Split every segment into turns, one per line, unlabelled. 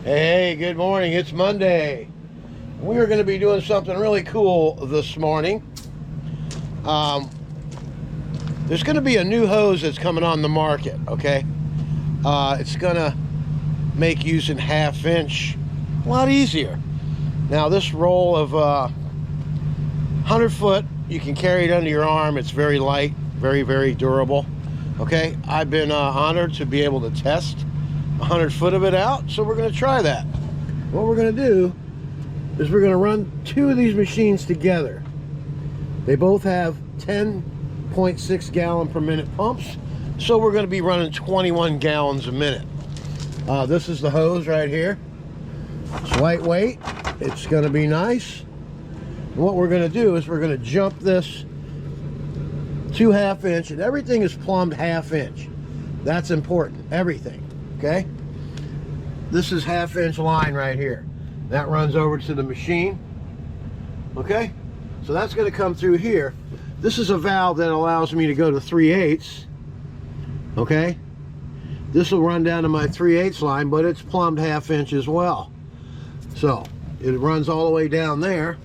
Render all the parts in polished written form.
Hey, good morning. It's Monday. We are going to be doing something really cool this morning. There's going to be a new hose that's coming on the market, okay? It's going to make using 1/2 inch a lot easier. Now, this roll of 100 foot, you can carry it under your arm. It's very light, very, very durable, okay? I've been honored to be able to test 100 foot of it out, so we're going to try that. What we're going to do is we're going to run 2 of these machines together. They both have 10.6 gallon per minute pumps, so we're going to be running 21 gallons a minute. This is the hose right here. It's lightweight. It's going to be nice. And what we're going to do is we're going to jump this to 1/2 inch, and everything is plumbed 1/2 inch. That's important. Everything. Okay, this is 1/2 inch line right here that runs over to the machine. Okay, so that's going to come through here. This is a valve that allows me to go to 3/8. Okay, this will run down to my 3/8 line, but it's plumbed 1/2 inch as well, so it runs all the way down there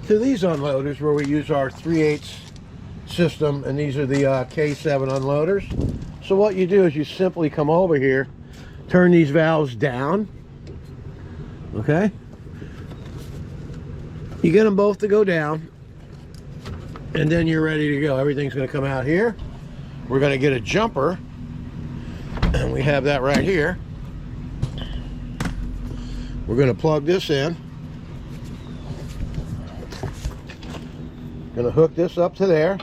to these unloaders where we use our 3/8 system, and these are the K7 unloaders. So what you do is you simply come over here, turn these valves down, okay? You get them both to go down, and then you're ready to go. Everything's going to come out here. We're going to get a jumper, and we have that right here. We're going to plug this in. Going to hook this up to there,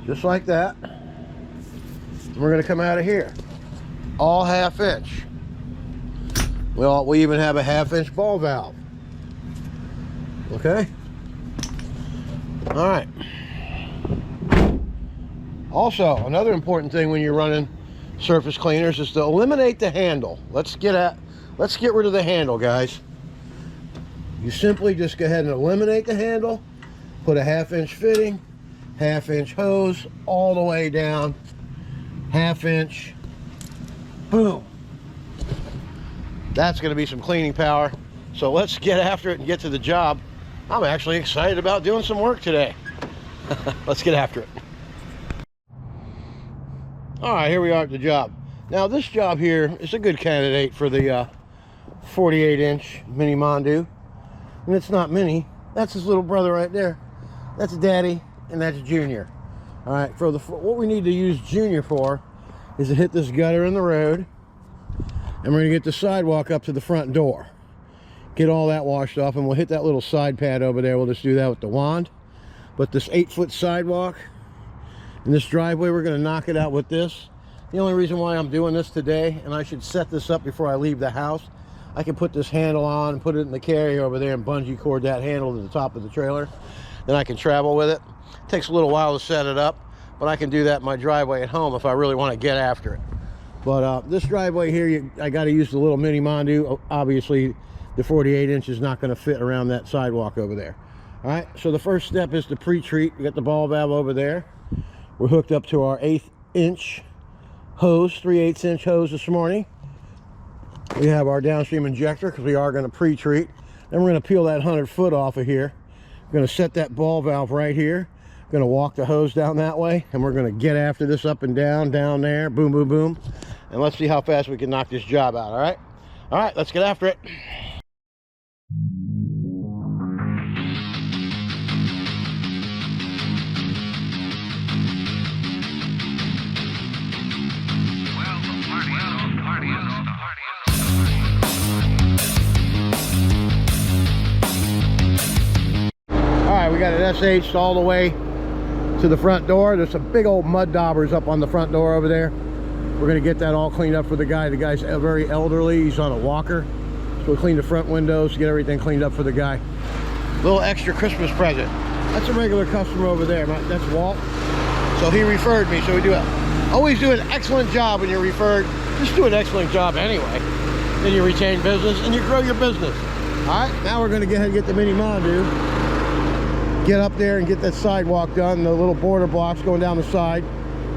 just like that. We're going to come out of here, all 1/2 inch. Well, we even have a 1/2 inch ball valve. Okay. All right. Also, another important thing when you're running surface cleaners is to eliminate the handle. Let's get rid of the handle, guys. You simply just go ahead and eliminate the handle. Put a 1/2 inch fitting, 1/2 inch hose all the way down. 1/2 inch, boom. That's going to be some cleaning power. So let's get after it and get to the job. I'm actually excited about doing some work today. Let's get after it. All right, here we are at the job. Now this job here is a good candidate for the 48 inch mini mondo. And it's not mini, that's his little brother right there. That's Daddy, and that's Junior. All right, for what we need to use Junior for is to hit this gutter in the road, and we're gonna get the sidewalk up to the front door. Get all that washed off, and we'll hit that little side pad over there. We'll just do that with the wand. But this 8-foot sidewalk and this driveway, we're gonna knock it out with this. The only reason why I'm doing this today, and I should set this up before I leave the house, I can put this handle on and put it in the carrier over there and bungee cord that handle to the top of the trailer. Then I can travel with it. It takes a little while to set it up, but I can do that in my driveway at home if I really want to get after it. But this driveway here, I got to use the little mini mondo. Obviously, the 48 inch is not going to fit around that sidewalk over there. All right, so the first step is to pre-treat. We got the ball valve over there. We're hooked up to our 1/8 inch hose, 3/8 inch hose this morning. We have our downstream injector because we are going to pre-treat. Then we're going to peel that 100 foot off of here. We're going to set that ball valve right here. We're going to walk the hose down that way, and we're going to get after this up and down there, boom, boom, boom. And let's see how fast we can knock this job out, all right? All right, let's get after it. We got it SH'd all the way to the front door. There's some big old mud daubers up on the front door over there. We're going to get that all cleaned up for the guy. The guy's very elderly. He's on a walker. So we'll clean the front windows, get everything cleaned up for the guy. Little extra Christmas present. That's a regular customer over there. That's Walt. So he referred me. So we always do an excellent job when you're referred. Just do an excellent job anyway. Then you retain business and you grow your business. All right, now we're going to go ahead and get the mini mondo. Get up there and get that sidewalk done, the little border blocks going down the side.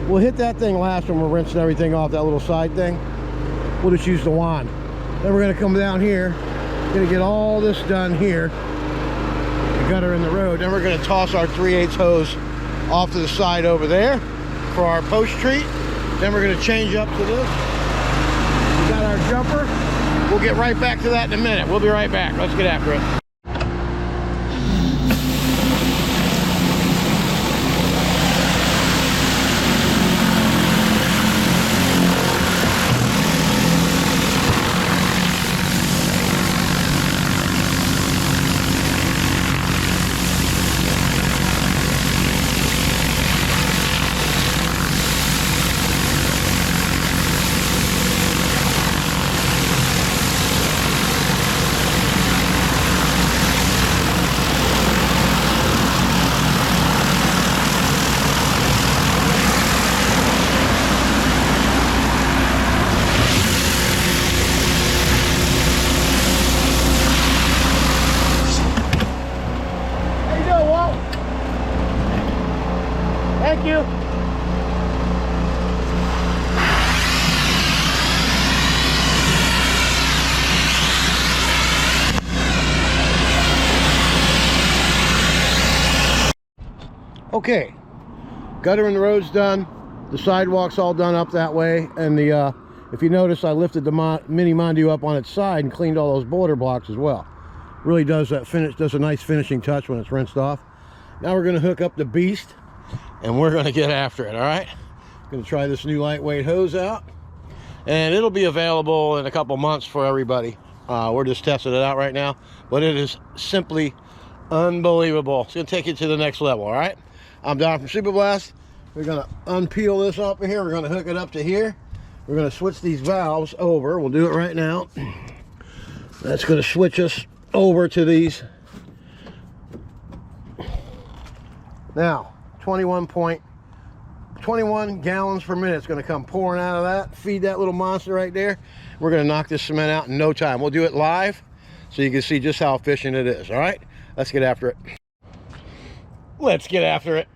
We'll hit that thing last when we're rinsing everything off, that little side thing. We'll just use the wand. Then we're going to come down here. Going to get all this done here. The gutter in the road. Then we're going to toss our 3/8 hose off to the side over there for our post treat. Then we're going to change up to this. We got our jumper. We'll get right back to that in a minute. We'll be right back. Let's get after it. Thank you. Okay, gutter in the road's done. The sidewalk's all done up that way, and the if you notice, I lifted the mini mondo up on its side and cleaned all those border blocks as well. Really does that finish, does a nice finishing touch when it's rinsed off. Now we're going to hook up the beast, and we're going to get after it. All right, going to try this new lightweight hose out, and it'll be available in a couple months for everybody. We're just testing it out right now, but it is simply unbelievable. It's going to take you to the next level. All right, I'm Don from Super Blast. We're going to unpeel this up in here. We're going to hook it up to here. We're going to switch these valves over. We'll do it right now. That's going to switch us over to these. Now 21 gallons per minute is going to come pouring out of that. Feed that little monster right there. We're going to knock this cement out in no time. We'll do it live so you can see just how efficient it is. All right, let's get after it. Let's get after it.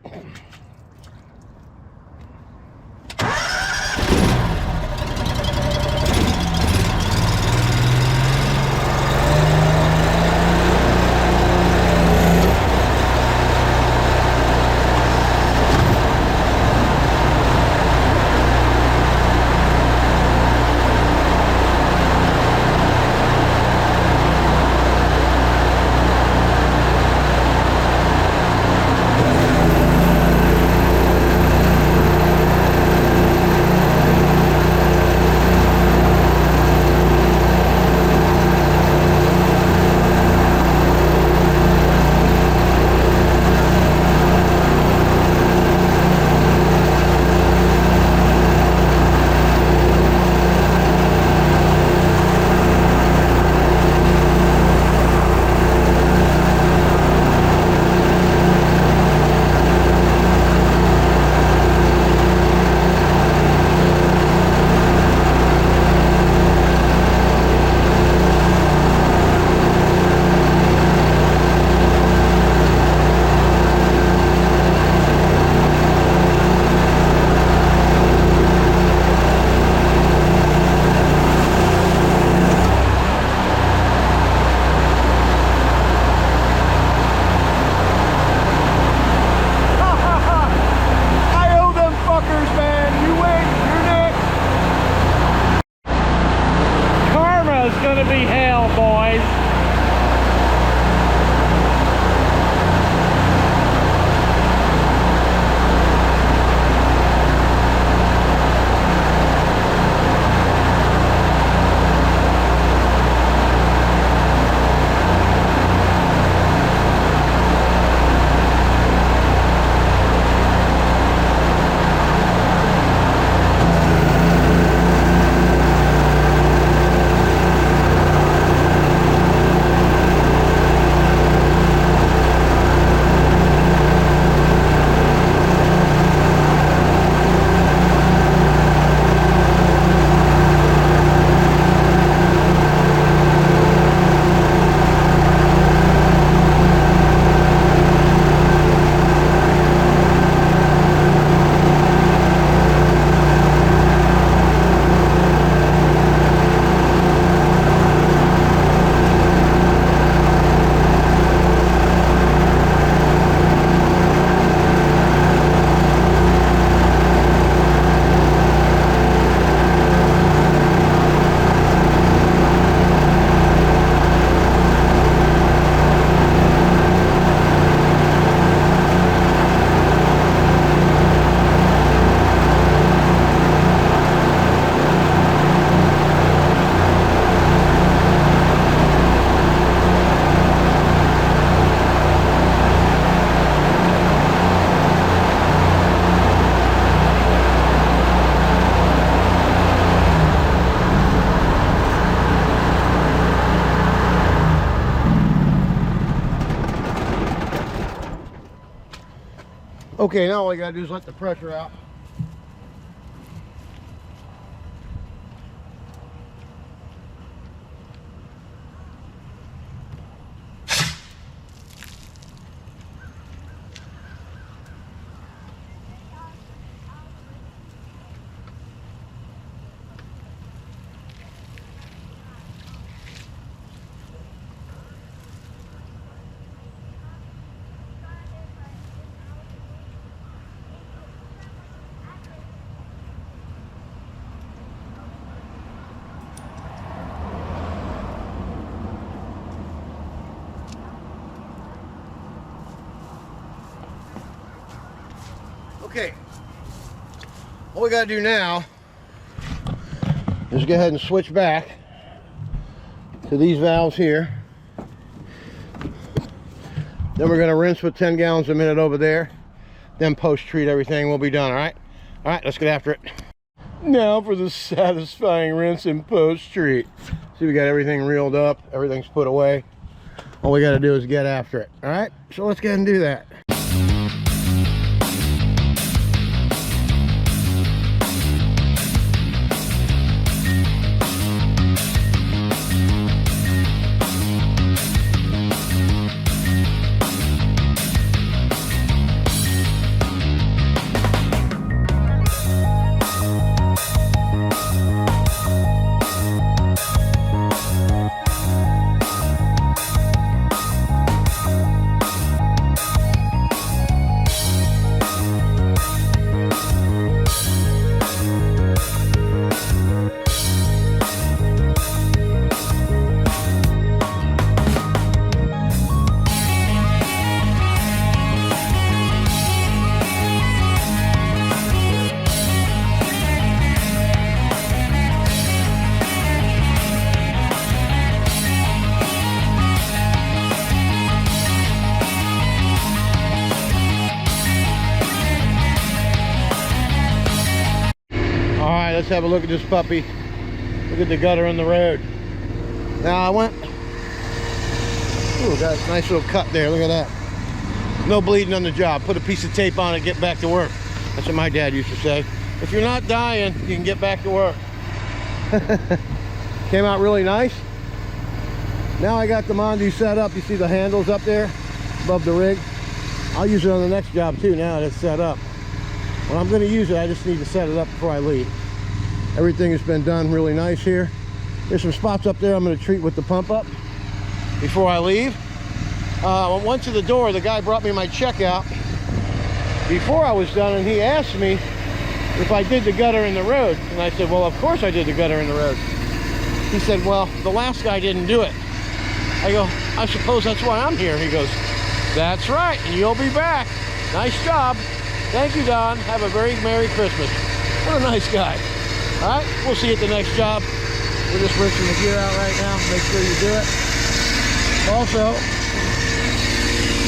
Okay, now all you gotta do is let the pressure out. Okay, all we gotta do now is go ahead and switch back to these valves here. Then we're gonna rinse with 10 gallons a minute over there. Then post-treat everything, we'll be done, all right? All right, let's get after it. Now for the satisfying rinse and post-treat. See, we got everything reeled up, everything's put away. All we gotta do is get after it, all right? So let's go ahead and do that. Let's have a look at this puppy. Look at the gutter in the road. Now I went, ooh, got a nice little cut there. Look at that. No bleeding on the job. Put a piece of tape on it, get back to work. That's what my dad used to say. If you're not dying, you can get back to work. Came out really nice. Now I got the mondo set up. You see the handles up there above the rig? I'll use it on the next job too now that it's set up. When I'm going to use it, I just need to set it up before I leave. Everything has been done really nice here. There's some spots up there I'm going to treat with the pump up before I leave. I went to the door, the guy brought me my checkout before I was done, and he asked me if I did the gutter in the road. And I said, well, of course I did the gutter in the road. He said, well, the last guy didn't do it. I go, I suppose that's why I'm here. He goes, that's right, and you'll be back. Nice job. Thank you, Don. Have a very Merry Christmas. What a nice guy. All right, we'll see you at the next job. We're just rinsing the gear out right now. Make sure you do it. Also,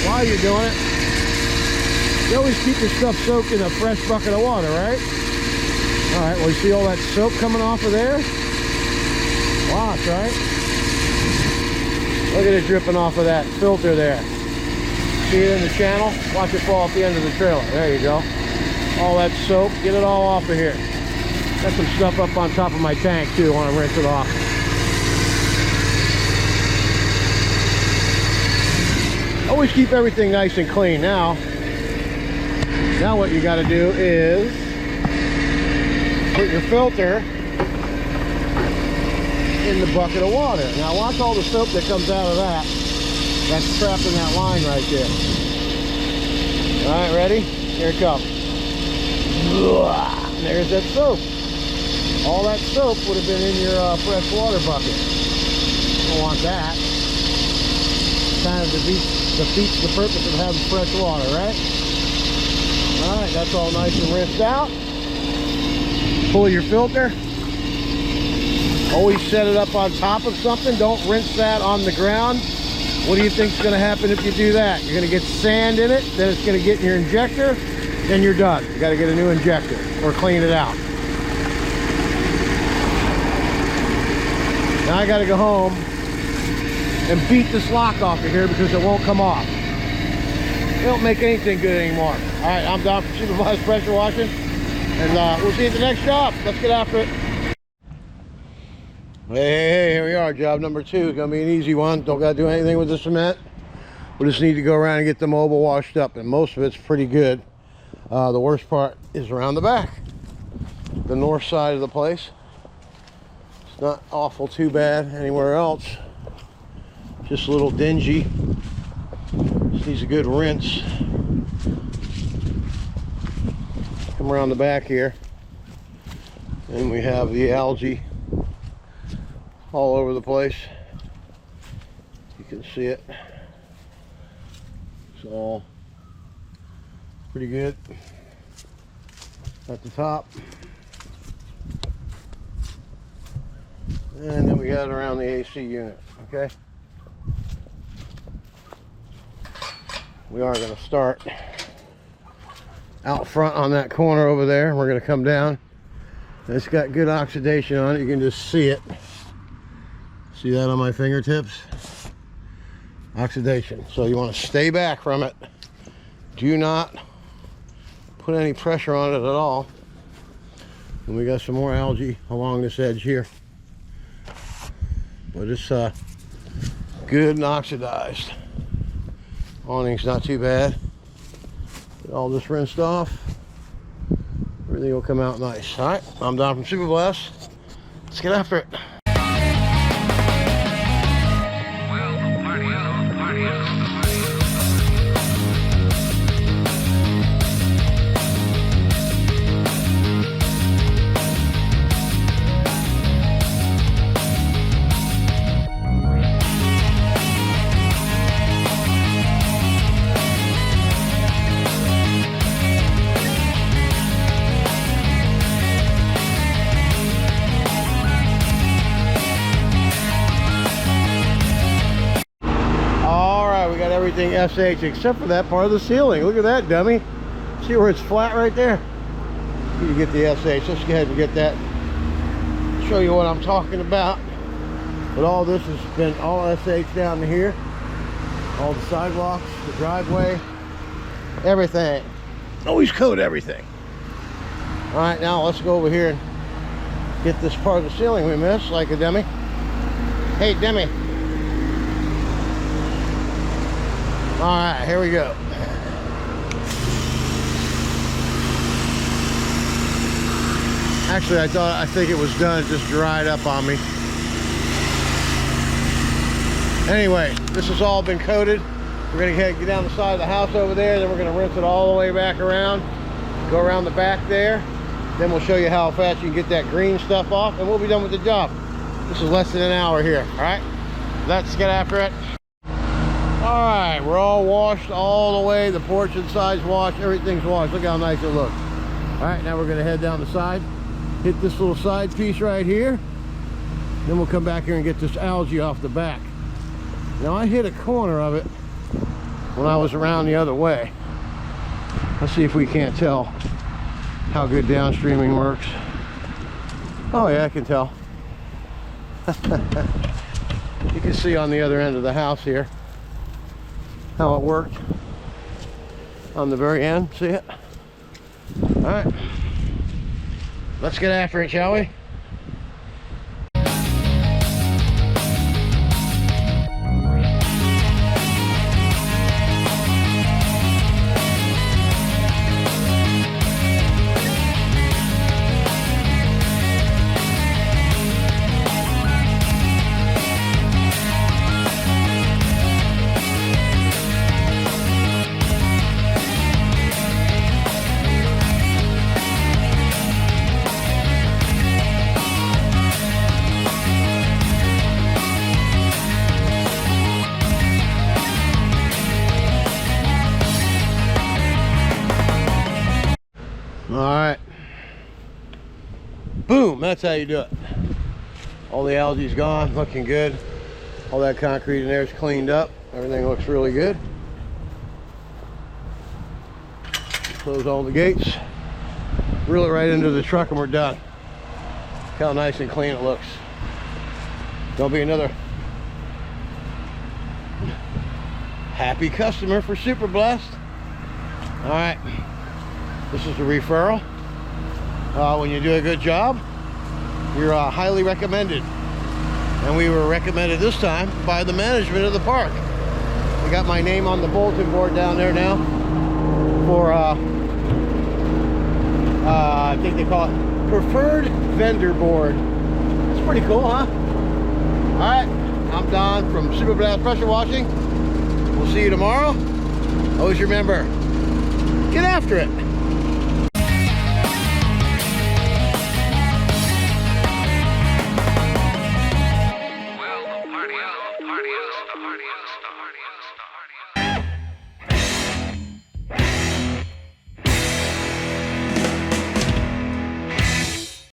while you're doing it, you always keep your stuff soaked in a fresh bucket of water, right? All right, well, you see all that soap coming off of there? Lots, right? Look at it dripping off of that filter there. See it in the channel? Watch it fall off the end of the trailer. There you go. All that soap, get it all off of here. Got some stuff up on top of my tank too. I want to rinse it off. Always keep everything nice and clean. Now what you got to do is put your filter in the bucket of water. Now watch all the soap that comes out of that. That's trapped in that line right there. All right, ready? Here it comes. And there's that soap. All that soap would have been in your fresh water bucket. Don't want that. Kind of defeats the purpose of having fresh water, right? All right, that's all nice and rinsed out. Pull your filter. Always set it up on top of something. Don't rinse that on the ground. What do you think is going to happen if you do that? You're going to get sand in it, then it's going to get in your injector, then you're done. You got to get a new injector or clean it out. Now I got to go home and beat this lock off of here because it won't come off. They don't make anything good anymore. All right, I'm Don from Supervised Pressure Washing, and we'll see you at the next job. Let's get after it. Hey, here we are. Job number 2 is gonna be an easy one. Don't gotta do anything with the cement. We just need to go around and get the mobile washed up, and most of it's pretty good. The worst part is around the back, the north side of the place. It's not awful too bad anywhere else. Just a little dingy. Just needs a good rinse. Come around the back here, and we have the algae all over the place. You can see it. It's all pretty good at the top. And then we got it around the AC unit, okay? We are going to start out front on that corner over there. We're going to come down. It's got good oxidation on it. You can just see it. See that on my fingertips? Oxidation. So you want to stay back from it. Do not put any pressure on it at all. And we got some more algae along this edge here. But it's good and oxidized. Awning's not too bad. Get all this rinsed off. Everything will come out nice. All right, I'm Don from Super Blast. Let's get after it. Everything SH except for that part of the ceiling. Look at that, dummy. See where it's flat right there? You get the SH. Let's go ahead and get that. Show you what I'm talking about. But all this has been all SH down to here. All the sidewalks, the driveway, everything. Always coat everything. All right, now let's go over here and get this part of the ceiling we missed, like a dummy. Hey, dummy. All right, here we go. Actually, I think it was done. It just dried up on me. Anyway, this has all been coated. We're gonna get down the side of the house over there, then we're gonna rinse it all the way back around, go around the back there. Then we'll show you how fast you can get that green stuff off, and we'll be done with the job. This is less than an hour here, all right? Let's get after it. All right, we're all washed all the way. The porch inside's washed, everything's washed. Look how nice it looks. All right, now we're gonna head down the side, hit this little side piece right here. Then we'll come back here and get this algae off the back. Now I hit a corner of it when I was around the other way. Let's see if we can't tell how good downstreaming works. Oh yeah, I can tell. You can see on the other end of the house here how it worked on the very end. See it? All right, let's get after it, shall we? All right, boom, that's how you do it. All the algae's gone, looking good. All that concrete in there is cleaned up. Everything looks really good. Close all the gates, reel it right into the truck, and we're done. Look how nice and clean it looks. There'll be another happy customer for Super Blast. All right, this is a referral. When you do a good job, you're highly recommended. And we were recommended this time by the management of the park. I got my name on the bulletin board down there now for, I think they call it preferred vendor board. It's pretty cool, huh? All right, I'm Don from Super Blast Pressure Washing. We'll see you tomorrow. Always remember, get after it.